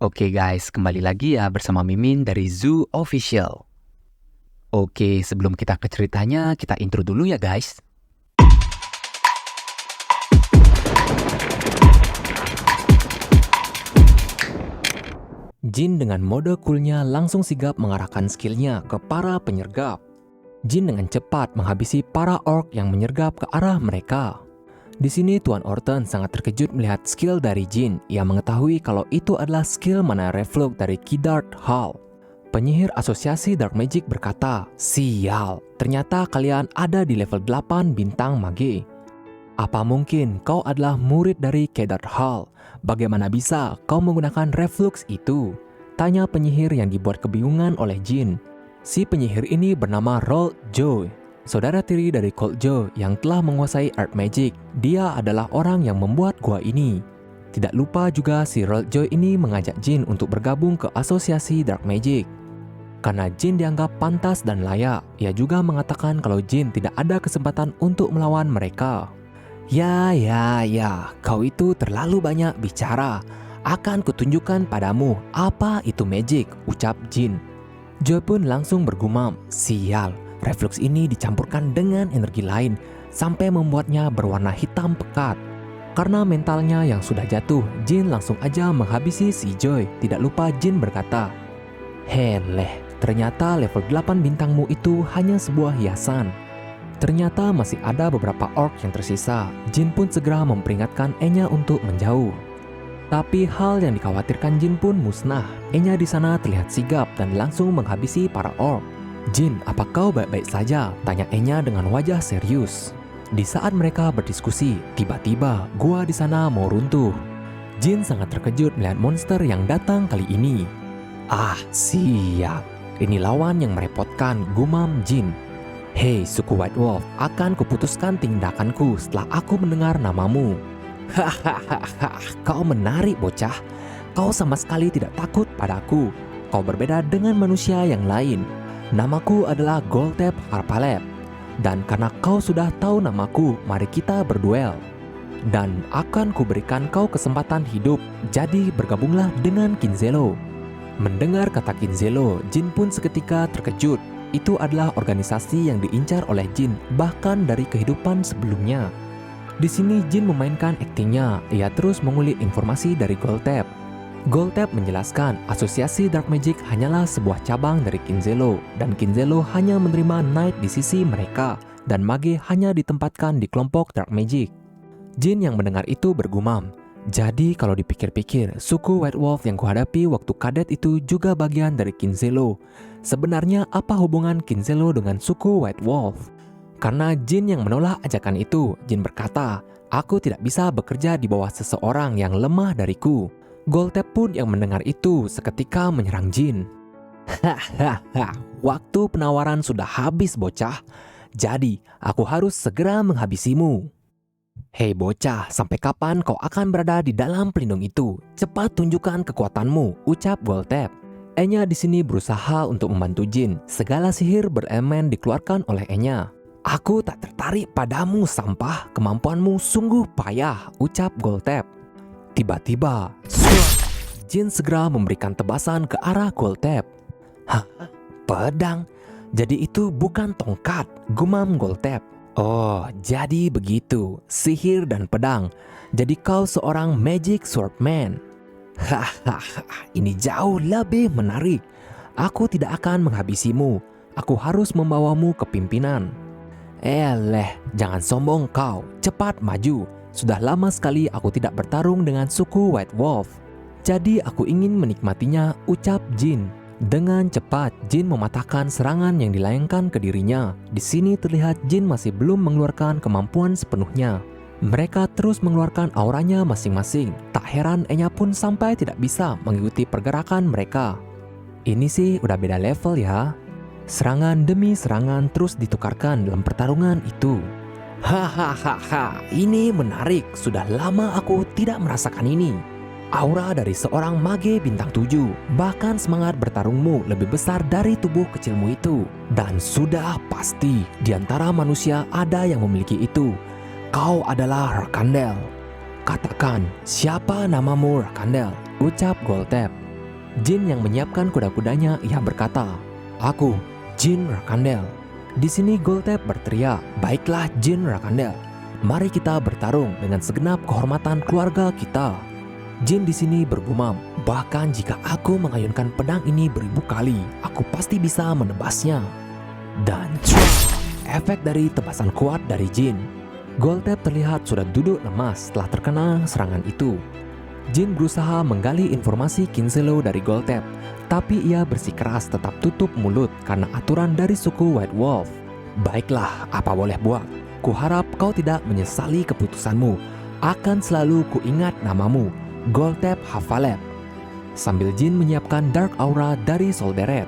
Oke guys, kembali lagi ya bersama Mimin dari Zoo Official. Oke, sebelum kita ke ceritanya, kita intro dulu ya guys. Jin dengan mode coolnya langsung sigap mengarahkan skillnya ke para penyergap. Jin dengan cepat menghabisi para orc yang menyergap ke arah mereka. Di sini Tuan Orton sangat terkejut melihat skill dari Jin. Ia mengetahui kalau itu adalah skill mana reflux dari Kidart Hall. Penyihir asosiasi Dark Magic berkata, "Sial, ternyata kalian ada di level 8 bintang mage. Apa mungkin kau adalah murid dari Kidart Hall? Bagaimana bisa kau menggunakan reflux itu?" Tanya penyihir yang dibuat kebingungan oleh Jin. Si penyihir ini bernama Rold Joe, saudara tiri dari Cold Joe yang telah menguasai art magic. Dia adalah orang yang membuat gua ini. Tidak lupa juga si Rold Joe ini mengajak Jin untuk bergabung ke asosiasi Dark Magic. Karena Jin dianggap pantas dan layak, ia juga mengatakan kalau Jin tidak ada kesempatan untuk melawan mereka. Ya, kau itu terlalu banyak bicara. Akan kutunjukkan padamu apa itu magic, ucap Jin. Joe pun langsung bergumam, sial, reflux ini dicampurkan dengan energi lain sampai membuatnya berwarna hitam pekat. Karena mentalnya yang sudah jatuh, Jin langsung aja menghabisi si Joy. Tidak lupa Jin berkata, "Heleh, ternyata level 8 bintangmu itu hanya sebuah hiasan." Ternyata masih ada beberapa orc yang tersisa. Jin pun segera memperingatkan Enya untuk menjauh. Tapi hal yang dikhawatirkan Jin pun musnah. Enya di sana terlihat sigap dan langsung menghabisi para orc. "Jin, apa kau baik-baik saja?" tanya Enya dengan wajah serius. Di saat mereka berdiskusi, tiba-tiba gua di sana mau runtuh. Jin sangat terkejut melihat monster yang datang kali ini. "Ah, siap. Ini lawan yang merepotkan," gumam Jin. "Hei, suku White Wolf, akan kuputuskan tindakanku setelah aku mendengar namamu." "Hahaha, kau menarik bocah. Kau sama sekali tidak takut padaku. Kau berbeda dengan manusia yang lain. Namaku adalah Goltep Harpalep. Dan karena kau sudah tahu namaku, mari kita berduel. Dan akan kuberikan kau kesempatan hidup, jadi bergabunglah dengan Kinzelo." Mendengar kata Kinzelo, Jin pun seketika terkejut. Itu adalah organisasi yang diincar oleh Jin, bahkan dari kehidupan sebelumnya. Di sini Jin memainkan aktingnya. Ia terus mengulik informasi dari Goltep. Goltep menjelaskan asosiasi Dark Magic hanyalah sebuah cabang dari Kinzelo, dan Kinzelo hanya menerima Knight di sisi mereka, dan mage hanya ditempatkan di kelompok Dark Magic. Jin yang mendengar itu bergumam, "Jadi kalau dipikir-pikir, suku White Wolf yang kuhadapi waktu kadet itu juga bagian dari Kinzelo. Sebenarnya apa hubungan Kinzelo dengan suku White Wolf?" Karena Jin yang menolak ajakan itu, Jin berkata, "Aku tidak bisa bekerja di bawah seseorang yang lemah dariku." Goltep pun yang mendengar itu seketika menyerang Jin. "Hahaha, waktu penawaran sudah habis bocah. Jadi aku harus segera menghabisimu." "Hei bocah, sampai kapan kau akan berada di dalam pelindung itu? Cepat tunjukkan kekuatanmu," ucap Goltep. Enya di sini berusaha untuk membantu Jin. Segala sihir berelemen dikeluarkan oleh Enya. "Aku tak tertarik padamu sampah, kemampuanmu sungguh payah," ucap Goltep. Tiba-tiba, Jin segera memberikan tebasan ke arah Goltep. "Hah? Pedang? Jadi itu bukan tongkat," gumam Goltep. "Oh, jadi begitu, sihir dan pedang. Jadi kau seorang magic swordman. Hahaha, ini jauh lebih menarik. Aku tidak akan menghabisimu. Aku harus membawamu ke pimpinan." "Eleh, jangan sombong kau. Cepat maju. Sudah lama sekali aku tidak bertarung dengan suku White Wolf. Jadi aku ingin menikmatinya," ucap Jin. Dengan cepat, Jin mematahkan serangan yang dilayangkan ke dirinya. Di sini terlihat Jin masih belum mengeluarkan kemampuan sepenuhnya. Mereka terus mengeluarkan auranya masing-masing. Tak heran Enya pun sampai tidak bisa mengikuti pergerakan mereka. Ini sih udah beda level ya. Serangan demi serangan terus ditukarkan dalam pertarungan itu. "Hahaha, ini menarik. Sudah lama aku tidak merasakan ini. Aura dari seorang mage bintang 7. Bahkan semangat bertarungmu lebih besar dari tubuh kecilmu itu. Dan sudah pasti di antara manusia ada yang memiliki itu. Kau adalah Rakandel. Katakan, siapa namamu Rakandel?" ucap Goltep. Jin yang menyiapkan kuda-kudanya, ia berkata, "Aku, Jin Rakandel." Di sini Goltep berteriak, "Baiklah Jin Rakandel, mari kita bertarung dengan segenap kehormatan keluarga kita." Jin di sini bergumam, "Bahkan jika aku mengayunkan pedang ini beribu kali, aku pasti bisa menebasnya." Dan efek dari tebasan kuat dari Jin. Goltep terlihat sudah duduk lemas setelah terkena serangan itu. Jin berusaha menggali informasi Kinselo dari Goltep, tapi ia bersikeras tetap tutup mulut karena aturan dari suku White Wolf. "Baiklah, apa boleh buat. Kuharap kau tidak menyesali keputusanmu. Akan selalu kuingat namamu, Goltep Havalep." Sambil Jin menyiapkan Dark Aura dari Solderet.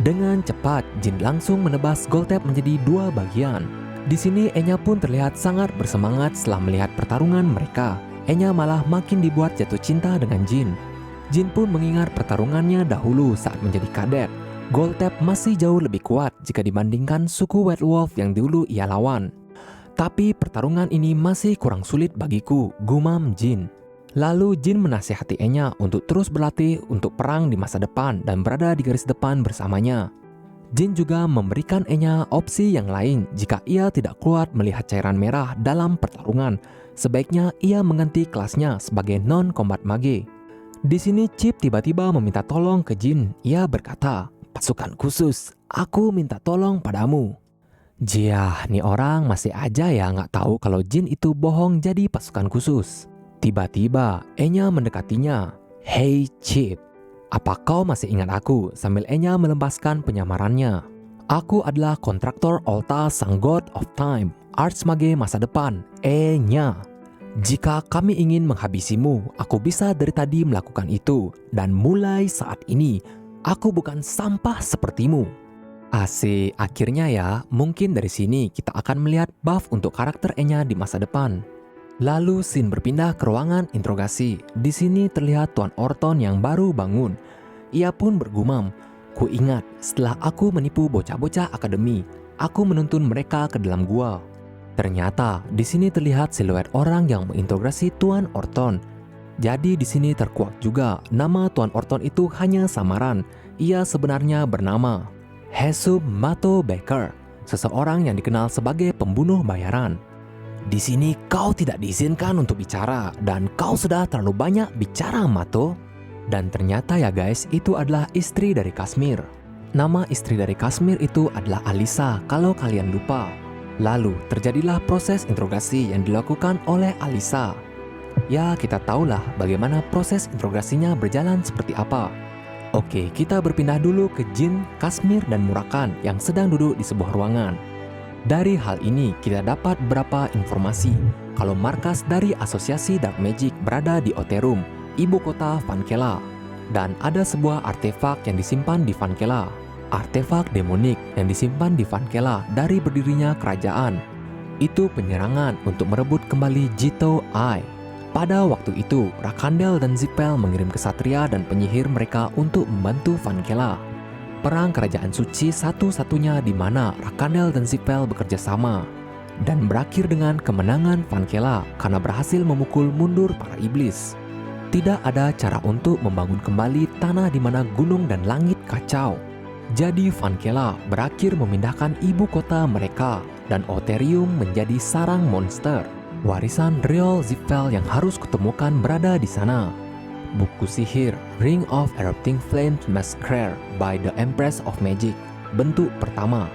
Dengan cepat, Jin langsung menebas Goltep menjadi dua bagian. Di sini Enya pun terlihat sangat bersemangat setelah melihat pertarungan mereka. Enya malah makin dibuat jatuh cinta dengan Jin. Jin pun mengingat pertarungannya dahulu saat menjadi kadet. Goltep masih jauh lebih kuat jika dibandingkan suku White Wolf yang dulu ia lawan. "Tapi pertarungan ini masih kurang sulit bagiku," gumam Jin. Lalu Jin menasihati Enya untuk terus berlatih untuk perang di masa depan dan berada di garis depan bersamanya. Jin juga memberikan Enya opsi yang lain jika ia tidak kuat melihat cairan merah dalam pertarungan. Sebaiknya ia mengganti kelasnya sebagai non-combat mage. Di sini Chip tiba-tiba meminta tolong ke Jin. Ia berkata, "Pasukan khusus, aku minta tolong padamu." Jiah, nih orang masih aja ya nggak tahu kalau Jin itu bohong jadi pasukan khusus. Tiba-tiba Enya mendekatinya. "Hey Chip, apa kau masih ingat aku?" sambil Enya melepaskan penyamarannya. "Aku adalah kontraktor Olta Sang God of Time, Arts Mage masa depan, Enya. Jika kami ingin menghabisimu, aku bisa dari tadi melakukan itu. Dan mulai saat ini, aku bukan sampah sepertimu." Asik, akhirnya ya, mungkin dari sini kita akan melihat buff untuk karakter Enya di masa depan. Lalu scene berpindah ke ruangan interogasi. Di sini terlihat Tuan Orton yang baru bangun. Ia pun bergumam, "Ku ingat setelah aku menipu bocah-bocah akademi, aku menuntun mereka ke dalam gua." Ternyata di sini terlihat siluet orang yang menginterogasi Tuan Orton. Jadi di sini terkuak juga nama Tuan Orton itu hanya samaran. Ia sebenarnya bernama Hesub Mato Baker, seseorang yang dikenal sebagai pembunuh bayaran. "Di sini kau tidak diizinkan untuk bicara dan kau sudah terlalu banyak bicara, Mato." Dan ternyata ya guys, itu adalah istri dari Kashmir. Nama istri dari Kashmir itu adalah Alisa kalau kalian lupa. Lalu terjadilah proses interogasi yang dilakukan oleh Alisa. Ya, kita tahulah bagaimana proses interogasinya berjalan seperti apa. Oke, kita berpindah dulu ke Jin, Kashmir, dan Murakan yang sedang duduk di sebuah ruangan. Dari hal ini kita dapat beberapa informasi kalau markas dari Asosiasi Dark Magic berada di Oterum, ibu kota Vankela. Dan ada sebuah artefak yang disimpan di Vankela. Artefak demonik yang disimpan di Vankela dari berdirinya kerajaan. Itu penyerangan untuk merebut kembali Jito Eye. Pada waktu itu, Rakandel dan Zipel mengirim kesatria dan penyihir mereka untuk membantu Vankela. Perang kerajaan suci satu-satunya di mana Rakandel dan Zipel bekerja sama. Dan berakhir dengan kemenangan Vankela karena berhasil memukul mundur para iblis. Tidak ada cara untuk membangun kembali tanah di mana gunung dan langit kacau. Jadi Vankela berakhir memindahkan ibu kota mereka dan Oterium menjadi sarang monster. Warisan real Zipel yang harus kutemukan berada di sana. Buku sihir Ring of Erupting Flames Massacre by the Empress of Magic, bentuk pertama.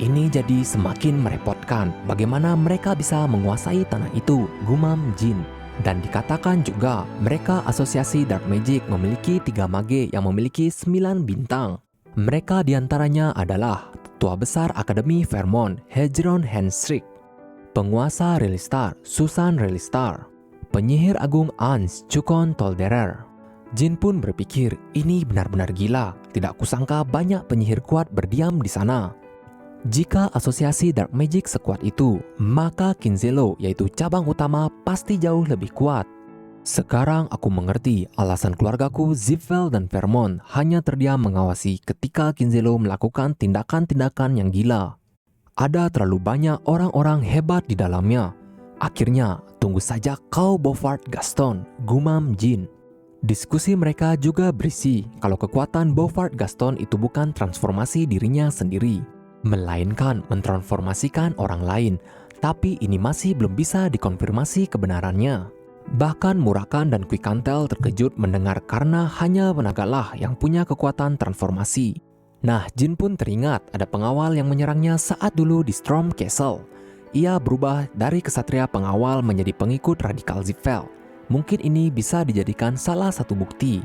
Ini jadi semakin merepotkan. Bagaimana mereka bisa menguasai tanah itu, gumam Jin. Dan dikatakan juga mereka Asosiasi Dark Magic memiliki 3 mage yang memiliki 9 bintang. Mereka diantaranya adalah Tua Besar Akademi Vermont, Hedron Henstrik, Penguasa Relistar, Susan Relistar, Penyihir Agung Ans, Chukon Tolderer. Jin pun berpikir, ini benar-benar gila. Tidak kusangka banyak penyihir kuat berdiam di sana. Jika Asosiasi Dark Magic sekuat itu, maka Kinselo, yaitu cabang utama, pasti jauh lebih kuat. Sekarang aku mengerti alasan keluargaku Zipvel dan Vermont hanya terdiam mengawasi ketika Kinselo melakukan tindakan-tindakan yang gila. Ada terlalu banyak orang-orang hebat di dalamnya. Akhirnya, tunggu saja kau Bovard Gaston, gumam Jin. Diskusi mereka juga berisi kalau kekuatan Beaufort Gaston itu bukan transformasi dirinya sendiri, melainkan mentransformasikan orang lain, tapi ini masih belum bisa dikonfirmasi kebenarannya. Bahkan Murakan dan Quicantel terkejut mendengar karena hanya Menagalah yang punya kekuatan transformasi. Nah, Jin pun teringat ada pengawal yang menyerangnya saat dulu di Storm Castle. Ia berubah dari kesatria pengawal menjadi pengikut radikal Ziphel. Mungkin ini bisa dijadikan salah satu bukti.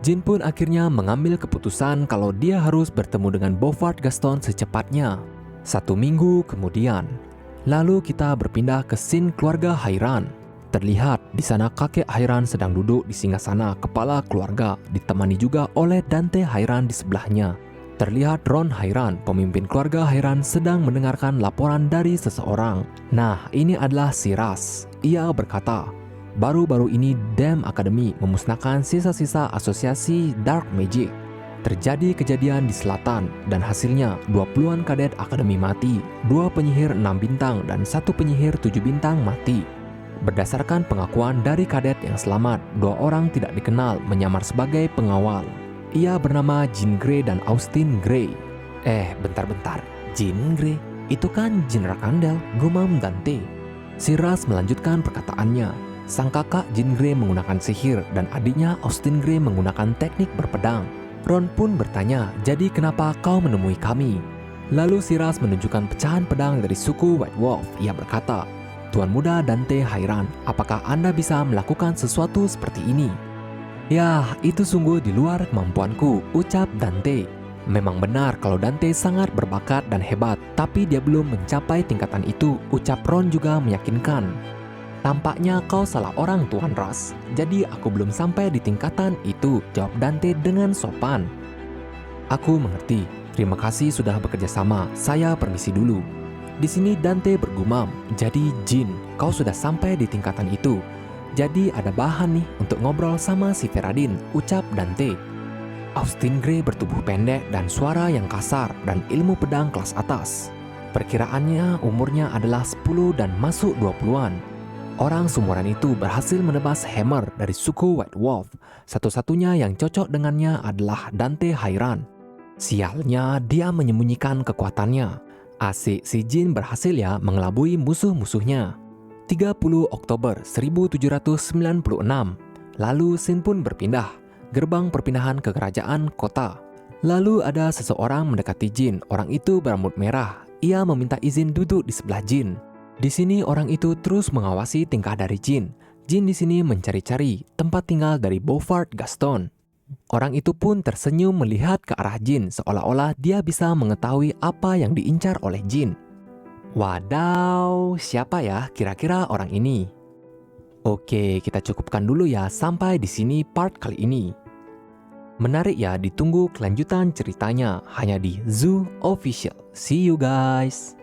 Jin pun akhirnya mengambil keputusan kalau dia harus bertemu dengan Beaufort Gaston secepatnya. 1 minggu kemudian. Lalu kita berpindah ke scene keluarga Hairan. Terlihat di sana kakek Hairan sedang duduk di singgasana kepala keluarga, ditemani juga oleh Dante Hairan di sebelahnya. Terlihat Ron Hairan, pemimpin keluarga Hairan, sedang mendengarkan laporan dari seseorang. Nah, ini adalah Siras. Ia berkata, baru-baru ini Dam Academy memusnahkan sisa-sisa asosiasi Dark Magic. Terjadi kejadian di selatan dan hasilnya 20-an kadet Akademi mati, 2 penyihir 6 bintang dan 1 penyihir 7 bintang mati. Berdasarkan pengakuan dari kadet yang selamat, 2 orang tidak dikenal menyamar sebagai pengawal. Ia bernama Jean Grey dan Austin Grey. Bentar-bentar, Jean Grey? Itu kan Jean Rakandel, gumam Dante. Siras melanjutkan perkataannya. Sang kakak Jean Grey menggunakan sihir dan adiknya Austin Grey menggunakan teknik berpedang. Ron pun bertanya, jadi kenapa kau menemui kami? Lalu Siras menunjukkan pecahan pedang dari suku White Wolf. Ia berkata, Tuan Muda Dante Hairan, apakah Anda bisa melakukan sesuatu seperti ini? Ya, itu sungguh di luar kemampuanku, ucap Dante. Memang benar kalau Dante sangat berbakat dan hebat, tapi dia belum mencapai tingkatan itu, ucap Ron juga meyakinkan. Tampaknya kau salah orang, Tuan Ras. Jadi aku belum sampai di tingkatan itu, jawab Dante dengan sopan. Aku mengerti. Terima kasih sudah bekerja sama. Saya permisi dulu. Di sini Dante bergumam. Jadi Jin, kau sudah sampai di tingkatan itu. Jadi ada bahan nih untuk ngobrol sama si Ferradin, ucap Dante. Austin Grey bertubuh pendek dan suara yang kasar dan ilmu pedang kelas atas. Perkiraannya umurnya adalah 10 dan masuk 20-an. Orang seumuran itu berhasil menebas hammer dari suku White Wolf. Satu-satunya yang cocok dengannya adalah Dante Hairan. Sialnya, dia menyembunyikan kekuatannya. Asik si Jin berhasil ya mengelabui musuh-musuhnya. 30 Oktober 1796. Lalu scene pun berpindah. Gerbang perpindahan ke kerajaan kota. Lalu ada seseorang mendekati Jin. Orang itu berambut merah. Ia meminta izin duduk di sebelah Jin. Di sini orang itu terus mengawasi tingkah dari Jin. Jin di sini mencari-cari tempat tinggal dari Beaufort Gaston. Orang itu pun tersenyum melihat ke arah Jin seolah-olah dia bisa mengetahui apa yang diincar oleh Jin. Wadaw, siapa ya kira-kira orang ini? Oke, kita cukupkan dulu ya sampai di sini part kali ini. Menarik ya, ditunggu kelanjutan ceritanya hanya di Zoo Official. See you guys!